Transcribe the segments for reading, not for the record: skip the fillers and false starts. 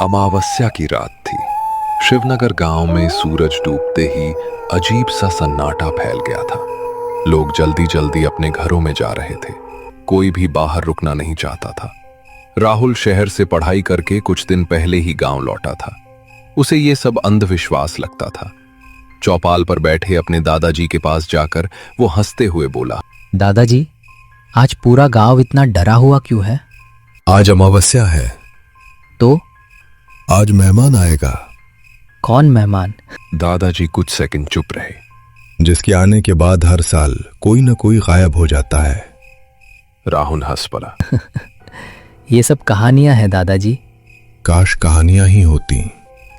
अमावस्या की रात थी। शिवनगर गांव में सूरज डूबते ही अजीब सा सन्नाटा फैल गया था। लोग जल्दी जल्दी अपने घरों में जा रहे थे। कोई भी बाहर रुकना नहीं चाहता था। राहुल शहर से पढ़ाई करके कुछ दिन पहले ही गांव लौटा था। उसे ये सब अंधविश्वास लगता था। चौपाल पर बैठे अपने दादाजी के पास जाकर वो हंसते हुए बोला, दादाजी, आज पूरा गांव इतना डरा हुआ क्यों है? आज अमावस्या है। तो आज मेहमान आएगा। कौन मेहमान? दादाजी कुछ सेकंड चुप रहे। जिसके आने के बाद हर साल कोई न कोई गायब हो जाता है। राहुल हंस पड़ा। ये सब कहानियां हैं दादाजी। काश कहानियां ही होती।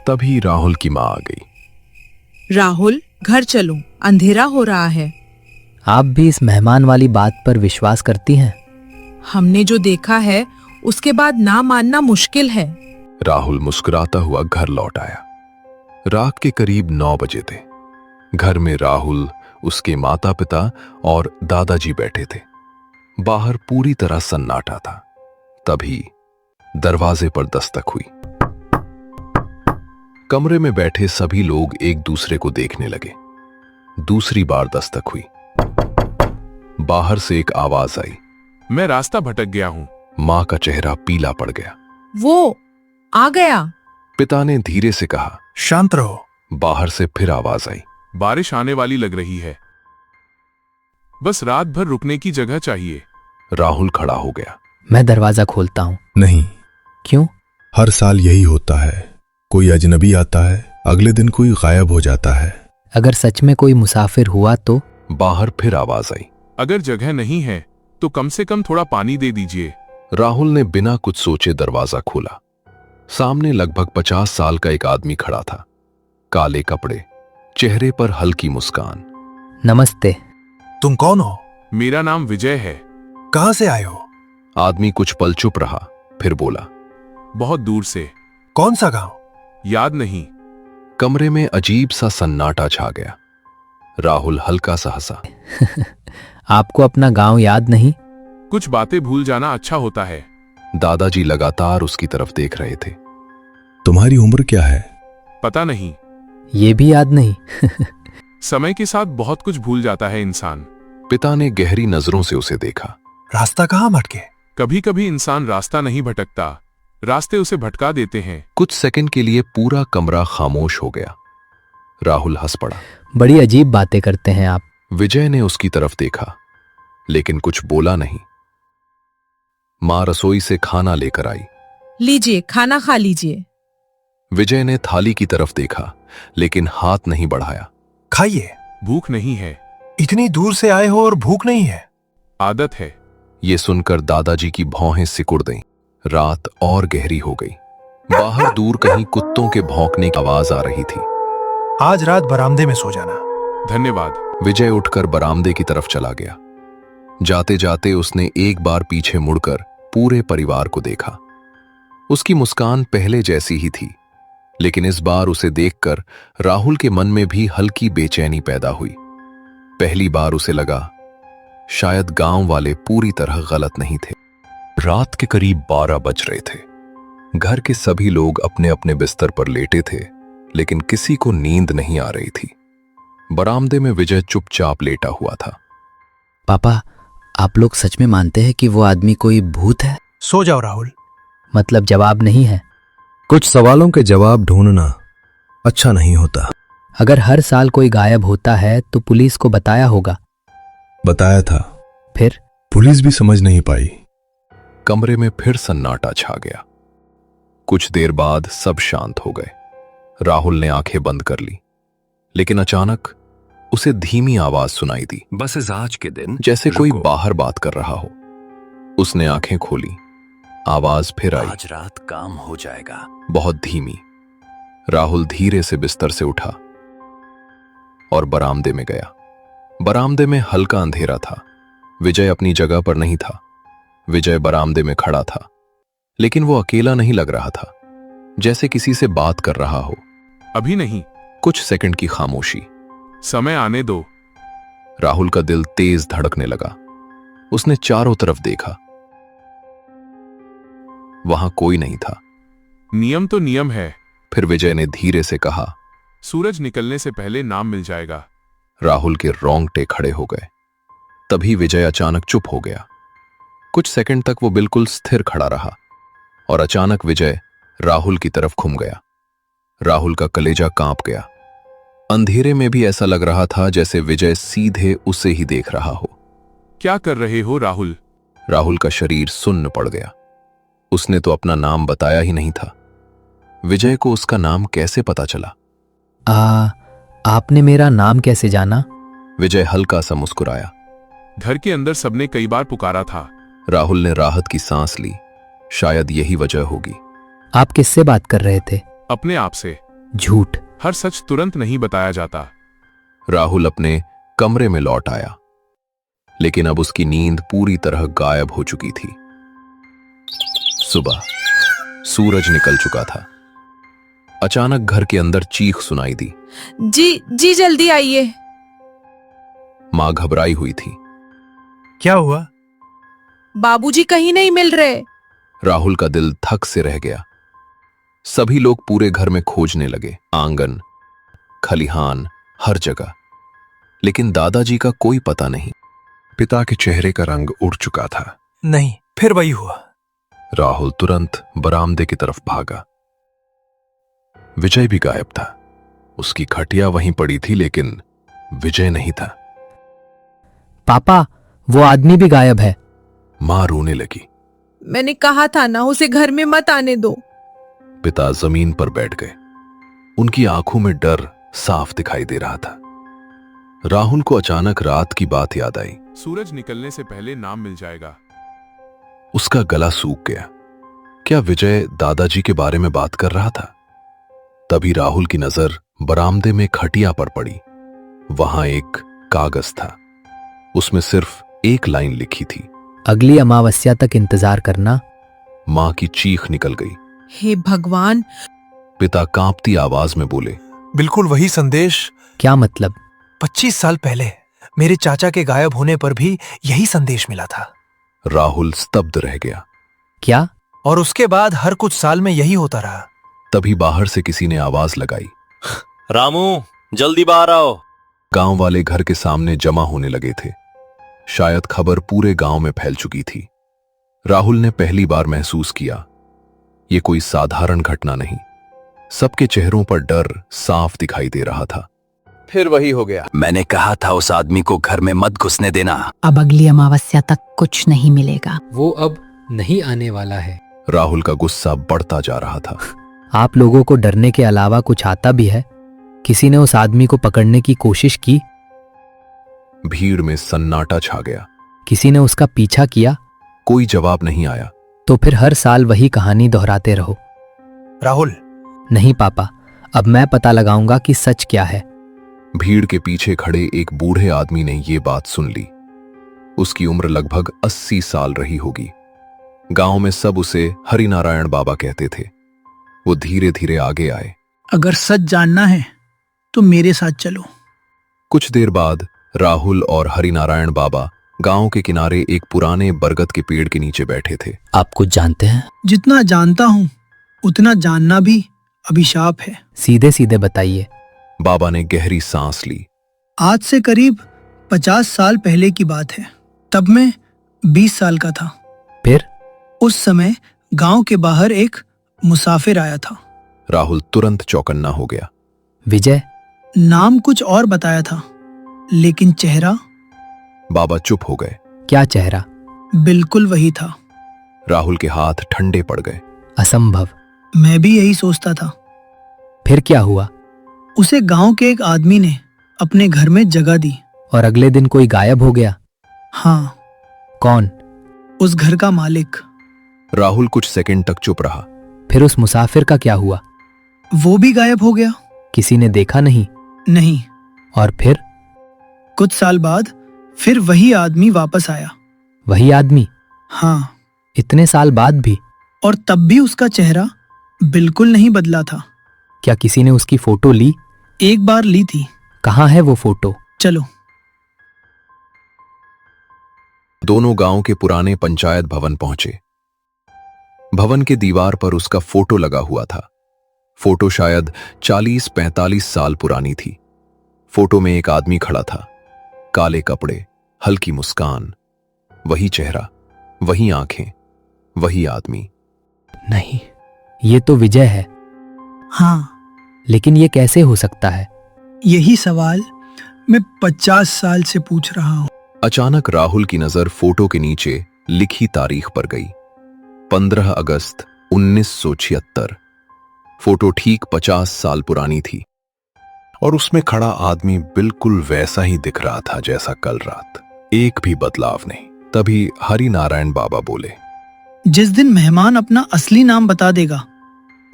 तभी राहुल की माँ आ गई। राहुल, घर चलो, अंधेरा हो रहा है। आप भी इस मेहमान वाली बात पर विश्वास करती हैं? हमने जो देखा है उसके बाद ना मानना मुश्किल है। राहुल मुस्कुराता हुआ घर लौट आया। रात के करीब 9 बजे थे। घर में राहुल, उसके माता पिता और दादाजी बैठे थे। बाहर पूरी तरह सन्नाटा था। तभी दरवाजे पर दस्तक हुई। कमरे में बैठे सभी लोग एक दूसरे को देखने लगे। दूसरी बार दस्तक हुई। बाहर से एक आवाज आई, मैं रास्ता भटक गया हूं। मां का चेहरा पीला पड़ गया। वो आ गया। पिता ने धीरे से कहा, शांत रहो। बाहर से फिर आवाज आई, बारिश आने वाली लग रही है। बस रात भर रुकने की जगह चाहिए। राहुल खड़ा हो गया। मैं दरवाजा खोलता हूँ। नहीं, क्यों? हर साल यही होता है। कोई अजनबी आता है, अगले दिन कोई गायब हो जाता है। अगर सच में कोई मुसाफिर हुआ तो? बाहर फिर आवाज आई, अगर जगह नहीं है तो कम से कम थोड़ा पानी दे दीजिए। राहुल ने बिना कुछ सोचे दरवाजा खोला। सामने लगभग 50 साल का एक आदमी खड़ा था। काले कपड़े, चेहरे पर हल्की मुस्कान। नमस्ते। तुम कौन हो? मेरा नाम विजय है। कहां से आए हो? आदमी कुछ पल चुप रहा, फिर बोला, बहुत दूर से। कौन सा गांव? याद नहीं। कमरे में अजीब सा सन्नाटा छा गया। राहुल हल्का सा हंसा। आपको अपना गांव याद नहीं? कुछ बातें भूल जाना अच्छा होता है। दादाजी लगातार उसकी तरफ देख रहे थे। तुम्हारी उम्र क्या है? पता नहीं। ये भी याद नहीं? समय के साथ बहुत कुछ भूल जाता है इंसान। पिता ने गहरी नजरों से उसे देखा। रास्ता कहां भटके? कभी कभी इंसान रास्ता नहीं भटकता, रास्ते उसे भटका देते हैं। कुछ सेकंड के लिए पूरा कमरा खामोश हो गया। राहुल हंस पड़ा। बड़ी अजीब बातें करते हैं आप। विजय ने उसकी तरफ देखा, लेकिन कुछ बोला नहीं। मां रसोई से खाना लेकर आई। लीजिए, खाना खा लीजिए। विजय ने थाली की तरफ देखा, लेकिन हाथ नहीं बढ़ाया। खाइए। भूख नहीं है। इतनी दूर से आए हो और भूख नहीं है? आदत है। ये सुनकर दादाजी की भौहें सिकुड़ गईं। रात और गहरी हो गई। बाहर दूर कहीं कुत्तों के भौंकने की आवाज आ रही थी। आज रात बरामदे में सो जाना। धन्यवाद। विजय उठकर बरामदे की तरफ चला गया। जाते जाते उसने एक बार पीछे मुड़कर पूरे परिवार को देखा। उसकी मुस्कान पहले जैसी ही थी, लेकिन इस बार उसे देखकर राहुल के मन में भी हल्की बेचैनी पैदा हुई। पहली बार उसे लगा शायद गांव वाले पूरी तरह गलत नहीं थे। रात के करीब 12 बज रहे थे। घर के सभी लोग अपने अपने बिस्तर पर लेटे थे, लेकिन किसी को नींद नहीं आ रही थी। बरामदे में विजय चुपचाप लेटा हुआ था। पापा, आप लोग सच में मानते हैं कि वो आदमी कोई भूत है? सो जाओ राहुल। मतलब जवाब नहीं है? कुछ सवालों के जवाब ढूंढना अच्छा नहीं होता। अगर हर साल कोई गायब होता है तो पुलिस को बताया होगा। बताया था, फिर? पुलिस भी समझ नहीं पाई। कमरे में फिर सन्नाटा छा गया। कुछ देर बाद सब शांत हो गए। राहुल ने आंखें बंद कर ली, लेकिन अचानक उसे धीमी आवाज सुनाई दी, बस इस आज के दिन जैसे कोई रुको। बाहर बात कर रहा हो। उसने आंखें खोली। आवाज फिर आई, आज रात काम हो जाएगा। बहुत धीमी। राहुल धीरे से बिस्तर से उठा और बरामदे में गया। बरामदे में हल्का अंधेरा था। विजय अपनी जगह पर नहीं था। विजय बरामदे में खड़ा था, लेकिन वो अकेला नहीं लग रहा था, जैसे किसी से बात कर रहा हो। अभी नहीं। कुछ सेकंड की खामोशी। समय आने दो। राहुल का दिल तेज धड़कने लगा। उसने चारों तरफ देखा। वहां कोई नहीं था। नियम तो नियम है। फिर विजय ने धीरे से कहा। सूरज निकलने से पहले नाम मिल जाएगा। राहुल के रोंगटे खड़े हो गए। तभी विजय अचानक चुप हो गया। कुछ सेकंड तक वो बिल्कुल स्थिर खड़ा रहा और अचानक विजय राहुल की तरफ घूम गया। राहुल का कलेजा कांप गया। अंधेरे में भी ऐसा लग रहा था जैसे विजय सीधे उसे ही देख रहा हो। क्या कर रहे हो राहुल? राहुल का शरीर सुन्न पड़ गया। उसने तो अपना नाम बताया ही नहीं था। विजय को उसका नाम कैसे पता चला? आपने मेरा नाम कैसे जाना? विजय हल्का सा मुस्कुराया। घर के अंदर सबने कई बार पुकारा था। राहुल ने राहत की सांस ली। शायद यही वजह होगी। आप किससे बात कर रहे थे? अपने आप से। झूठ। हर सच तुरंत नहीं बताया जाता। राहुल अपने कमरे में लौट आया, लेकिन अब उसकी नींद पूरी तरह गायब हो चुकी थी। सुबह सूरज निकल चुका था। अचानक घर के अंदर चीख सुनाई दी। जी जी जल्दी आइए। मां घबराई हुई थी। क्या हुआ? बाबूजी कहीं नहीं मिल रहे। राहुल का दिल धक से रह गया। सभी लोग पूरे घर में खोजने लगे, आंगन, खलिहान, हर जगह, लेकिन दादाजी का कोई पता नहीं। पिता के चेहरे का रंग उड़ चुका था। नहीं, फिर वही हुआ। राहुल तुरंत बरामदे की तरफ भागा। विजय भी गायब था। उसकी खटिया वहीं पड़ी थी, लेकिन विजय नहीं था। पापा, वो आदमी भी गायब है। मां रोने लगी। मैंने कहा था ना उसे घर में मत आने दो। पिता जमीन पर बैठ गए। उनकी आंखों में डर साफ दिखाई दे रहा था। राहुल को अचानक रात की बात याद आई। सूरज निकलने से पहले नाम मिल जाएगा। उसका गला सूख गया। क्या विजय दादाजी के बारे में बात कर रहा था? तभी राहुल की नजर बरामदे में खटिया पर पड़ी। वहां एक कागज था। उसमें सिर्फ एक लाइन लिखी थी। अगली अमावस्या तक इंतजार करना। मां की चीख निकल गई। हे भगवान। पिता कांपती आवाज में बोले। बिल्कुल वही संदेश। क्या मतलब? 25 साल पहले मेरे चाचा के गायब होने पर भी यही संदेश मिला था। राहुल स्तब्ध रह गया। क्या? और उसके बाद हर कुछ साल में यही होता रहा। तभी बाहर से किसी ने आवाज लगाई। रामू, जल्दी बाहर आओ। गांव वाले घर के सामने जमा होने लगे थे। शायद खबर पूरे गांव में फैल चुकी थी। राहुल ने पहली बार महसूस किया, ये कोई साधारण घटना नहीं। सबके चेहरों पर डर साफ दिखाई दे रहा था। फिर वही हो गया। मैंने कहा था उस आदमी को घर में मत घुसने देना। अब अगली अमावस्या तक कुछ नहीं मिलेगा। वो अब नहीं आने वाला है। राहुल का गुस्सा बढ़ता जा रहा था। आप लोगों को डरने के अलावा कुछ आता भी है? किसी ने उस आदमी को पकड़ने की कोशिश की? भीड़ में सन्नाटा छा गया। किसी ने उसका पीछा किया? कोई जवाब नहीं आया। तो फिर हर साल वही कहानी दोहराते रहो। राहुल। नहीं पापा, अब मैं पता लगाऊंगा कि सच क्या है। भीड़ के पीछे खड़े एक बूढ़े आदमी ने ये बात सुन ली। उसकी उम्र लगभग 80 साल रही होगी। गांव में सब उसे हरिनारायण बाबा कहते थे। वो धीरे धीरे आगे आए। अगर सच जानना है तो मेरे साथ चलो। कुछ देर बाद राहुल और हरिनारायण बाबा गांव के किनारे एक पुराने बरगद के पेड़ के नीचे बैठे थे। आप कुछ जानते हैं? जितना जानता हूँ उतना जानना भी अभिशाप है। सीधे सीधे बताइए। बाबा ने गहरी सांस ली। आज से करीब 50 साल पहले की बात है। तब मैं 20 साल का था। फिर? उस समय गांव के बाहर एक मुसाफिर आया था। राहुल तुरंत चौकन्ना हो गया। विजय? नाम कुछ और बताया था, लेकिन चेहरा। बाबा चुप हो गए। क्या चेहरा? बिल्कुल वही था। राहुल के हाथ ठंडे पड़ गए। असंभव। मैं भी यही सोचता था। फिर क्या हुआ? उसे गांव के एक आदमी ने अपने घर में जगह दी। और अगले दिन कोई गायब हो गया? हाँ। कौन? उस घर का मालिक। राहुल कुछ सेकंड तक चुप रहा। फिर उस मुसाफिर का क्या हुआ? वो भी गायब हो गया। किसी ने देखा नहीं? नहीं। और फिर? कुछ साल बाद फिर वही आदमी वापस आया। वही आदमी? हाँ। इतने साल बाद भी? और तब भी उसका चेहरा बिल्कुल नहीं बदला था। क्या किसी ने उसकी फोटो ली? एक बार ली थी। कहाँ है वो फोटो? चलो। दोनों गांव के पुराने पंचायत भवन पहुंचे। भवन के दीवार पर उसका फोटो लगा हुआ था। फोटो शायद 40-45 साल पुरानी थी। फोटो में एक आदमी खड़ा था, काले कपड़े, हल्की मुस्कान, वही चेहरा, वही आंखें, वही आदमी। नहीं, ये तो विजय है। हाँ, लेकिन ये कैसे हो सकता है? यही सवाल मैं 50 साल से पूछ रहा हूँ। अचानक राहुल की नजर फोटो के नीचे लिखी तारीख पर गई, 15 अगस्त 1976। फोटो ठीक 50 साल पुरानी थी और उसमें खड़ा आदमी बिल्कुल वैसा ही दिख रहा था जैसा कल रात, एक भी बदलाव नहीं। तभी हरि नारायण बाबा बोले, जिस दिन मेहमान अपना असली नाम बता देगा,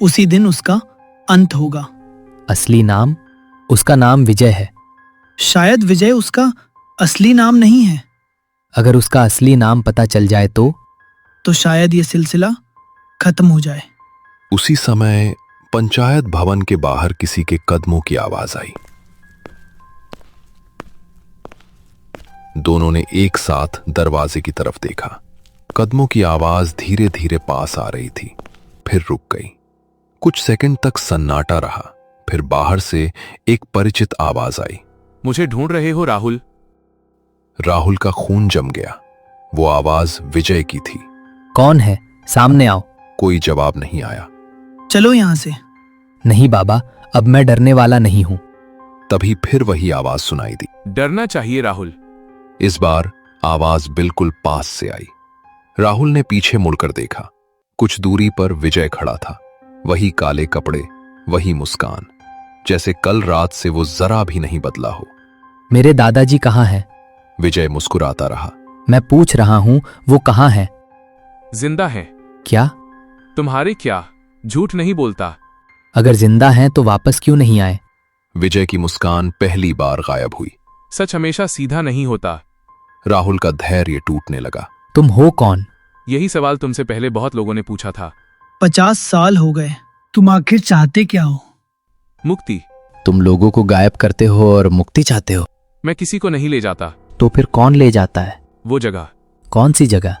उसी दिन उसका अंत होगा। असली नाम? उसका नाम विजय है। शायद विजय उसका असली नाम नहीं है। अगर उसका असली नाम पता चल जाए तो शायद ये सिलसिला खत्म हो जाए। उसी समय पंचायत भवन के बाहर किसी के कदमों की आवाज आई। दोनों ने एक साथ दरवाजे की तरफ देखा। कदमों की आवाज धीरे धीरे पास आ रही थी, फिर रुक गई। कुछ सेकंड तक सन्नाटा रहा, फिर बाहर से एक परिचित आवाज आई, मुझे ढूंढ रहे हो राहुल? राहुल का खून जम गया। वो आवाज विजय की थी। कौन है? सामने आओ। कोई जवाब नहीं आया। चलो यहां से। नहीं बाबा, अब मैं डरने वाला नहीं हूं। तभी फिर वही आवाज सुनाई दी। डरना चाहिए राहुल। इस बार आवाज बिल्कुल पास से आई। राहुल ने पीछे मुड़कर देखा। कुछ दूरी पर विजय खड़ा था, वही काले कपड़े, वही मुस्कान, जैसे कल रात से वो जरा भी नहीं बदला हो। मेरे दादाजी कहाँ हैं? विजय मुस्कुराता रहा। मैं पूछ रहा हूं, वो कहाँ हैं? जिंदा है। क्या? तुम्हारे क्या? झूठ नहीं बोलता। अगर जिंदा हैं तो वापस क्यों नहीं आए? विजय की मुस्कान पहली बार गायब हुई। सच हमेशा सीधा नहीं होता। राहुल का धैर्य टूटने लगा। तुम हो कौन? यही सवाल तुमसे पहले बहुत लोगों ने पूछा था। 50 साल हो गए, तुम आखिर चाहते क्या हो? मुक्ति। तुम लोगों को गायब करते हो और मुक्ति चाहते हो। मैं किसी को नहीं ले जाता। तो फिर कौन ले जाता है? वो जगह। कौन सी जगह?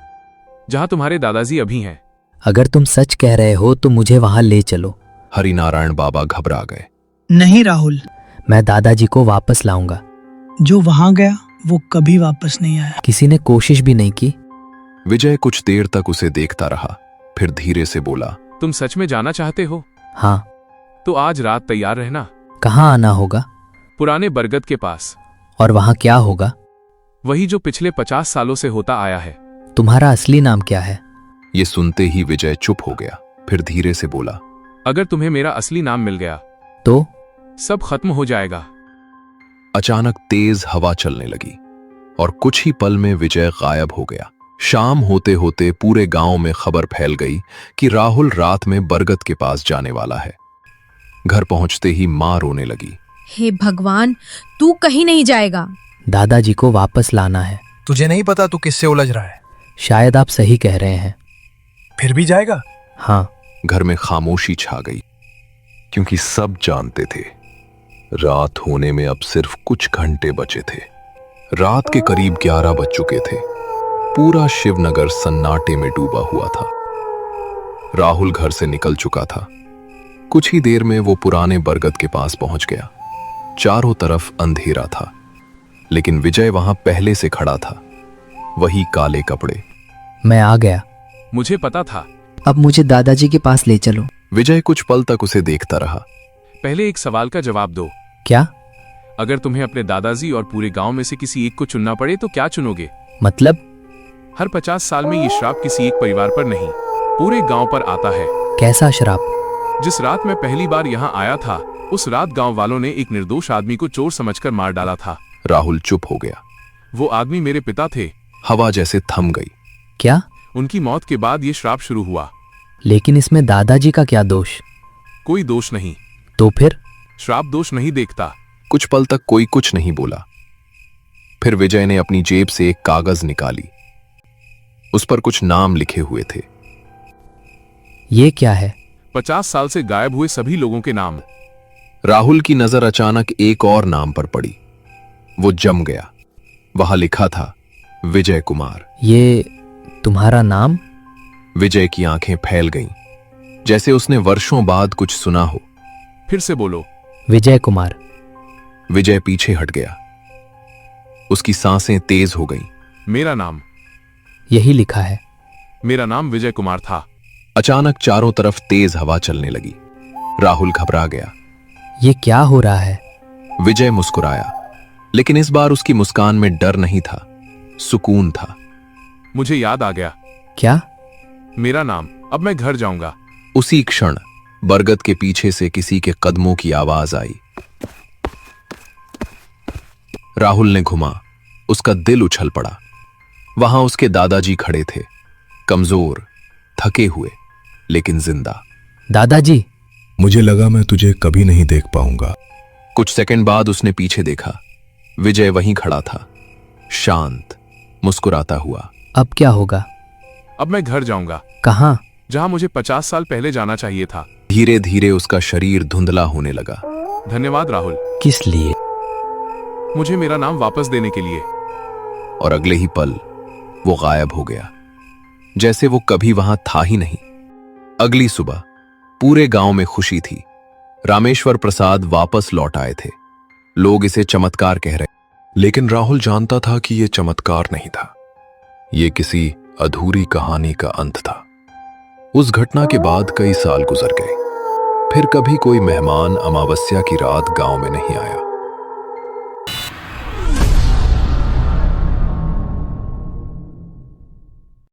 जहां तुम्हारे दादाजी अभी हैं। अगर तुम सच कह रहे हो तो मुझे वहां ले चलो। हरि नारायण बाबा घबरा गए। नहीं राहुल, मैं दादाजी को वापस लाऊंगा। जो वहां गया वो कभी वापस नहीं आया। किसी ने कोशिश भी नहीं की। विजय कुछ देर तक उसे देखता रहा, फिर धीरे से बोला, तुम सच में जाना चाहते हो? हाँ। तो आज रात तैयार रहना। कहाँ आना होगा? पुराने बरगद के पास। और वहां क्या होगा? वही जो पिछले 50 सालों से होता आया है। तुम्हारा असली नाम क्या है? ये सुनते ही विजय चुप हो गया, फिर धीरे से बोला, अगर तुम्हें मेरा असली नाम मिल गया तो सब खत्म हो जाएगा। अचानक तेज हवा चलने लगी और कुछ ही पल में विजय गायब हो गया। शाम होते होते पूरे गांव में खबर फैल गई कि राहुल रात में बरगद के पास जाने वाला है। घर पहुंचते ही मां रोने लगी। हे भगवान, तू कहीं नहीं जाएगा। दादाजी को वापस लाना है। तुझे नहीं पता तू किससे उलझ रहा है? शायद आप सही कह रहे हैं। फिर भी जाएगा? हाँ। घर में खामोशी छा गई, क्योंकि सब जानते थे रात होने में अब सिर्फ कुछ घंटे बचे थे। रात के करीब 11 बज चुके थे। पूरा शिवनगर सन्नाटे में डूबा हुआ था। राहुल घर से निकल चुका था। कुछ ही देर में वो पुराने बरगद के पास पहुंच गया। चारों तरफ अंधेरा था, लेकिन विजय वहां पहले से खड़ा था, वही काले कपड़े। मैं आ गया। मुझे पता था। अब मुझे दादाजी के पास ले चलो। विजय कुछ पल तक उसे देखता रहा। पहले एक सवाल का जवाब दो। क्या? अगर तुम्हें अपने दादाजी और पूरे गांव में से किसी एक को चुनना पड़े तो क्या चुनोगे? मतलब? हर 50 साल में ये श्राप किसी एक परिवार पर नहीं, पूरे गांव पर आता है। कैसा श्राप? जिस रात मैं पहली बार यहाँ आया था, उस रात गांव वालों ने एक निर्दोष आदमी को चोर समझकर मार डाला था। राहुल चुप हो गया। वो आदमी मेरे पिता थे। हवा जैसे थम गई। क्या? उनकी मौत के बाद ये श्राप शुरू हुआ। लेकिन इसमें दादाजी का क्या दोष? कोई दोष नहीं। तो फिर? श्राप दोष नहीं देखता। कुछ पल तक कोई कुछ नहीं बोला। फिर विजय ने अपनी जेब से एक कागज निकाली। उस पर कुछ नाम लिखे हुए थे। ये क्या है? 50 साल से गायब हुए सभी लोगों के नाम। राहुल की नजर अचानक एक और नाम पर पड़ी। वो जम गया। वहां लिखा था विजय कुमार। ये तुम्हारा नाम? विजय की आंखें फैल गईं, जैसे उसने वर्षों बाद कुछ सुना हो। फिर से बोलो। विजय कुमार। विजय पीछे हट गया। उसकी सांसें तेज हो गईं। मेरा नाम। यही लिखा है। मेरा नाम विजय कुमार था। अचानक चारों तरफ तेज हवा चलने लगी। राहुल घबरा गया। ये क्या हो रहा है? विजय मुस्कुराया, लेकिन इस बार उसकी मुस्कान में डर नहीं था, सुकून था। मुझे याद आ गया। क्या? मेरा नाम। अब मैं घर जाऊंगा। उसी क्षण बरगद के पीछे से किसी के कदमों की आवाज आई। राहुल ने घुमा। उसका दिल उछल पड़ा। वहां उसके दादाजी खड़े थे, कमजोर, थके हुए, लेकिन जिंदा। दादाजी। मुझे लगा मैं तुझे कभी नहीं देख पाऊंगा। कुछ सेकंड बाद उसने पीछे देखा। विजय वहीं खड़ा था, शांत, मुस्कुराता हुआ। अब क्या होगा? अब मैं घर जाऊंगा। कहाँ? जहां मुझे 50 साल पहले जाना चाहिए था। धीरे धीरे उसका शरीर धुंधला होने लगा। धन्यवाद राहुल, किस लिए? मुझे मेरा नाम वापस देने के लिए। और अगले ही पल वो गायब हो गया, जैसे वो कभी वहां था ही नहीं। अगली सुबह पूरे गांव में खुशी थी। रामेश्वर प्रसाद वापस लौट आए थे। लोग इसे चमत्कार कह रहे, लेकिन राहुल जानता था कि यह चमत्कार नहीं था, ये किसी अधूरी कहानी का अंत था। उस घटना के बाद कई साल गुजर गए। फिर कभी कोई मेहमान अमावस्या की रात गांव में नहीं आया।